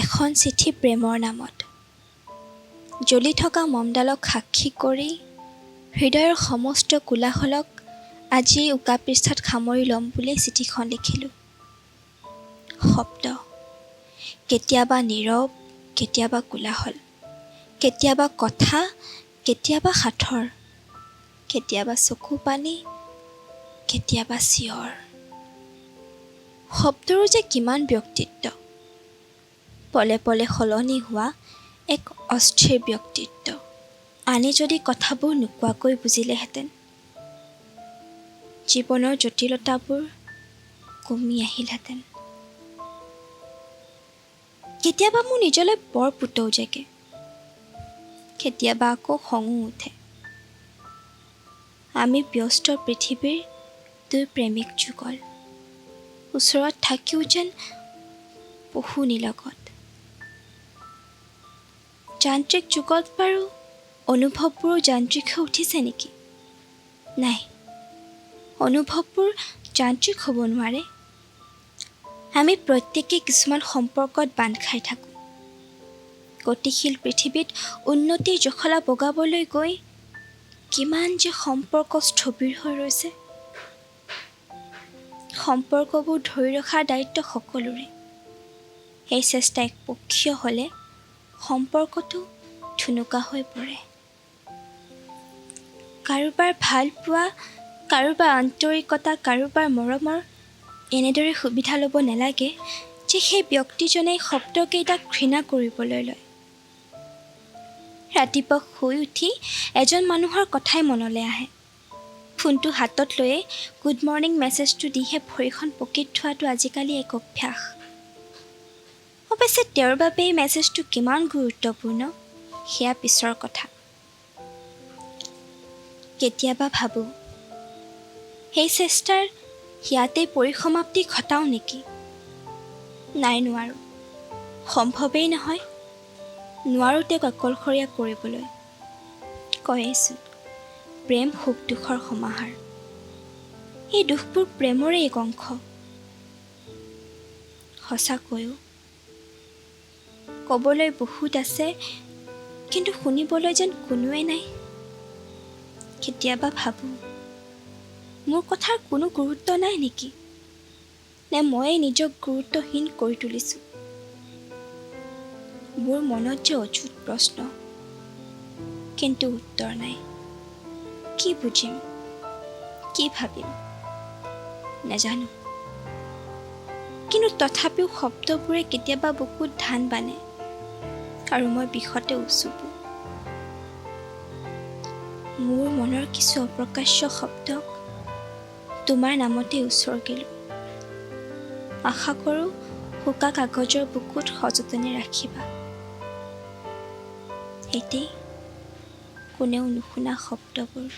এখন চিঠি প্ৰেমৰ নামত জ্বলি থকা মমডালক সাক্ষী কৰি হৃদয়ৰ সমস্ত কোলাহলক আজি উকা পৃষ্ঠাত সামৰি ল'ম বুলি চিঠিখন লিখিলোঁ। শব্দ কেতিয়াবা নীৰৱ, কেতিয়াবা কোলাহল, কেতিয়াবা কথা, কেতিয়াবা সাঁথৰ, কেতিয়াবা চকু পানী, কেতিয়াবা চিঞৰ। শব্দৰো যে কিমান ব্যক্তিত্ব, পলে পলে সলনি হোৱা এক অস্থিৰ ব্যক্তিত্ব। আনে যদি কথাবোৰ নোকোৱাকৈ বুজিলেহেঁতেন, জীৱনৰ জটিলতাবোৰ কমি আহিলহেঁতেন। কেতিয়াবা মোৰ নিজলৈ বৰ পুতৌ জেগে, কেতিয়াবা আকৌ খঙো উঠে। আমি ব্যস্ত পৃথিৱীৰ দুই প্ৰেমিক যুগল, ওচৰত থাকিও যেন পশু নিলগত। যান্ত্ৰিক যুগত বাৰু অনুভৱবোৰো যান্ত্ৰিক হৈ উঠিছে নেকি? নাই, অনুভৱবোৰ যান্ত্ৰিক হ'ব নোৱাৰে। আমি প্ৰত্যেকেই কিছুমান সম্পৰ্কত বান্ধ খাই থাকোঁ। গতিশীল পৃথিৱীত উন্নতিৰ জখলা বগাবলৈ গৈ কিমান যে সম্পৰ্ক স্থবিৰ হৈ ৰৈছে। সম্পৰ্কবোৰ ধৰি ৰখাৰ দায়িত্ব সকলোৰে। এই চেষ্টা একপক্ষীয় হ'লে সম্পৰ্কটো ঠুনুকা হৈ পৰে। কাৰোবাৰ ভাল পোৱা, কাৰোবাৰ আন্তৰিকতা, কাৰোবাৰ মৰমৰ এনেদৰে সুবিধা ল'ব নালাগে যে সেই ব্যক্তিজনে শব্দকেইটাক ঘৃণা কৰিবলৈ লয়। ৰাতিপুৱা শুই উঠি এজন মানুহৰ কথাই মনলৈ আহে। ফোনটো হাতত লৈয়ে গুড মৰ্ণিং মেছেজটো দিহে ভৰিখন পকিত থোৱাটো আজিকালি এক অভ্যাস। অৱশ্যে তেওঁৰ বাবে এই মেছেজটো কিমান গুৰুত্বপূৰ্ণ সেয়া পিছৰ কথা। কেতিয়াবা ভাবোঁ, সেই চেষ্টাৰ ইয়াতেই পৰিসমাপ্তি ঘটাওঁ নেকি? নাই, নোৱাৰোঁ, সম্ভৱেই নহয়। নোৱাৰোঁ তেওঁক অকলশৰীয়া কৰিবলৈ। কয়েইচোন, প্ৰেম সুখ দুখৰ সমাহাৰ। এই দুখবোৰ প্ৰেমৰে এক অংশ। সঁচাকৈও ক'বলৈ বহুত আছে, কিন্তু শুনিবলৈ যেন কোনোৱে নাই। কেতিয়াবা ভাবোঁ, মোৰ কথাৰ কোনো গুৰুত্ব নাই নেকি? নে ময়েই নিজক গুৰুত্বহীন কৰি তুলিছোঁ? মোৰ মনত যে অযুত প্ৰশ্ন, কিন্তু উত্তৰ নাই। কি বুজিম, কি ভাবিম নাজানো। কিন্তু তথাপিও শব্দবোৰে কেতিয়াবা বুকুত ধান বানে আৰু মই বিষতে উচুপো। মোৰ মনৰ কিছু অপ্ৰকাশ্য শব্দক তোমাৰ নামতেই উচৰ্গিলোঁ। আশা কৰোঁ শুকা কাগজৰ বুকুত সযতনে ৰাখিবা। এতেই কোনেও নুশুনা শব্দবোৰ।